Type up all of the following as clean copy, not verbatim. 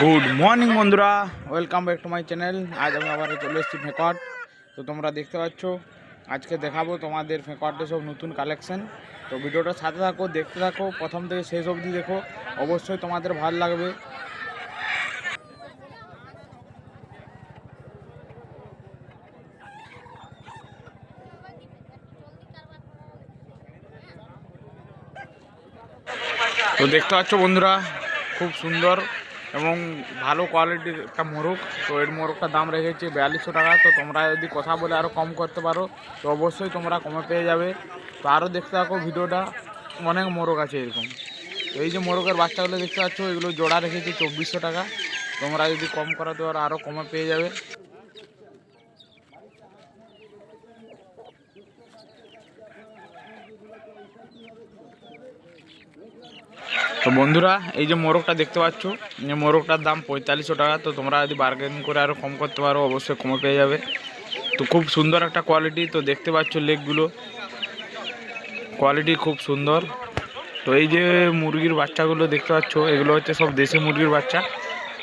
Good morning বন্ধুরা, welcome back to my channel. আজ আমি আবার চলে এসেছি ফেকট। তো তোমরা দেখতে পাচ্ছ, আজকে দেখাবো তোমাদের ফেকটের সব নতুন কালেকশন। তো ভিডিওটা সাথে থাকো, দেখতে থাকো, প্রথম থেকে শেষ অবধি দেখো, অবশ্যই তোমাদের ভালো লাগবে। তো দেখতে পাচ্ছ বন্ধুরা, খুব সুন্দর এবং ভালো কোয়ালিটির একটা মোরগ। তো এর মোরগটার দাম রেখেছে 4200 টাকা। তো তোমরা যদি কথা বলে আরও কম করতে পারো তো অবশ্যই তোমরা কমে পেয়ে যাবে। তো আরও দেখতে থাকো ভিডিওটা, অনেক মোরগ আছে এরকম। তো এই যে মোরগের বাচ্চাগুলো দেখতে পাচ্ছ, এগুলো জোড়া রেখেছে 2400 টাকা। তোমরা যদি কম করাতে পারো আরও কমে পেয়ে যাবে। তো বন্ধুরা, এই যে মোরগটা দেখতে পাচ্ছ, এই মোরগটার দাম 4500 টাকা। তো তোমরা যদি বার্গেনিং করে আরও কম করতে পারো অবশ্যই কমে পেয়ে যাবে। তো খুব সুন্দর একটা কোয়ালিটি। তো দেখতে পাচ্ছ লেগগুলো, কোয়ালিটি খুব সুন্দর। তো এই যে মুরগির বাচ্চাগুলো দেখতে পাচ্ছ, এগুলো হচ্ছে সব দেশি মুরগির বাচ্চা।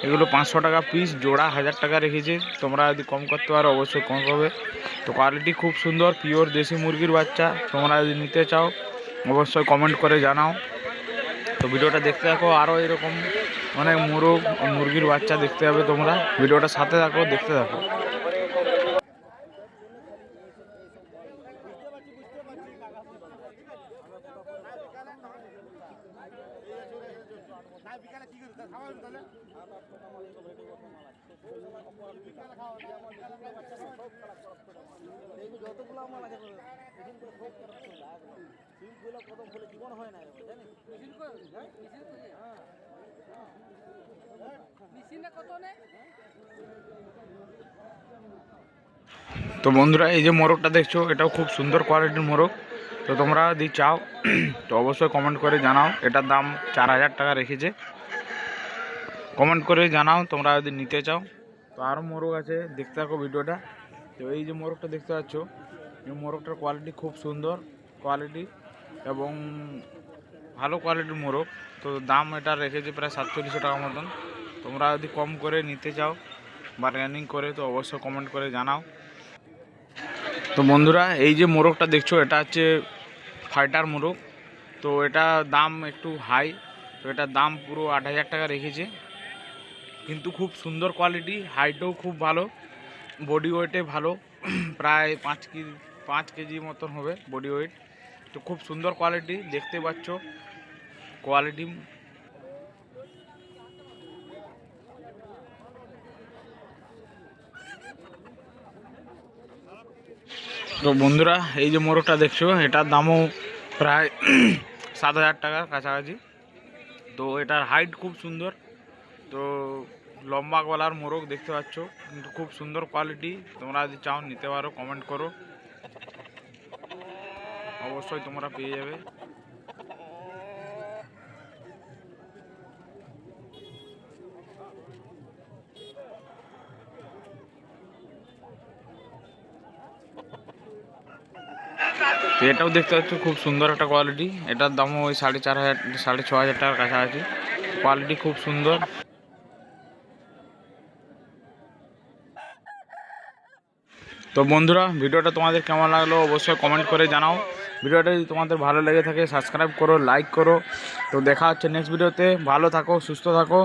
এগুলো 500 টাকা পিস, জোড়া 1000 টাকা রেখেছে। তোমরা যদি কম করতে পারো অবশ্যই কম পাবে। তো কোয়ালিটি খুব সুন্দর, পিওর দেশি মুরগির বাচ্চা। তোমরা যদি নিতে চাও অবশ্যই কমেন্ট করে জানাও। তো ভিডিওটা দেখতে থাকো, আরও এরকম অনেক মুরগির বাচ্চা দেখতে হবে। তোমরা ভিডিওটা সাথে থাকো, দেখতে থাকো। তো বন্ধুরা, এই যে মোরগটা দেখছো, এটাও খুব সুন্দর কোয়ালিটির মোরগ। তো তোমরা যদি চাও তো অবশ্যই কমেন্ট করে জানাও। এটার দাম 4000 টাকা রেখেছে। কমেন্ট করে জানাও তোমরা যদি নিতে চাও। তো আরও মোরগ আছে, দেখতে থাকো ভিডিওটা। তো এই যে মোরগটা দেখতে পাচ্ছ, এই মোরগটার কোয়ালিটি খুব সুন্দর কোয়ালিটি এবং ভালো কোয়ালিটির মোরগ। তো দাম এটা রেখেছে প্রায় 4700 টাকা মতন। তোমরা যদি কম করে নিতে চাও বার্গেনিং করে তো অবশ্যই কমেন্ট করে জানাও। তো বন্ধুরা, এই যে মোরগটা দেখছো, এটা হচ্ছে ফাইটার মোরগ। তো এটা দাম একটু হাই। তো এটার দাম পুরো 8000 টাকা রেখেছে। কিন্তু খুব সুন্দর কোয়ালিটি, হাইটও খুব ভালো, বডি ওয়েটে ভালো, প্রায় 5 কেজি মতন হবে বডি ওয়েট। তো খুব সুন্দর কোয়ালিটি, দেখতে পাচ্ছ কোয়ালিটি। তো বন্ধুরা, এই যে মোরগটা দেখছো, এটার দামও প্রায় 7000 টাকার কাছাকাছি। তো এটার হাইট খুব সুন্দর। তো লম্বা গলার মোরগ দেখতে পাচ্ছ, কিন্তু খুব সুন্দর কোয়ালিটি। তোমরা যদি চাও নিতে পারো, কমেন্ট করো, অবশ্যই তোমরা পেয়ে যাবে। তো এটাও দেখতে পাচ্ছ খুব সুন্দর একটা কোয়ালিটি। এটার দামও ওই 4500 6500 টাকার কাছাকাছি। কোয়ালিটি খুব সুন্দর। তো বন্ধুরা, ভিডিওটা তোমাদের কেমন লাগলো অবশ্যই কমেন্ট করে জানাও। ভিডিওটা যদি তোমাদের ভালো লেগে থাকে সাবস্ক্রাইব করো, লাইক করো। তো দেখা হচ্ছে নেক্সট ভিডিওতে। ভালো থাকো, সুস্থ থাকো।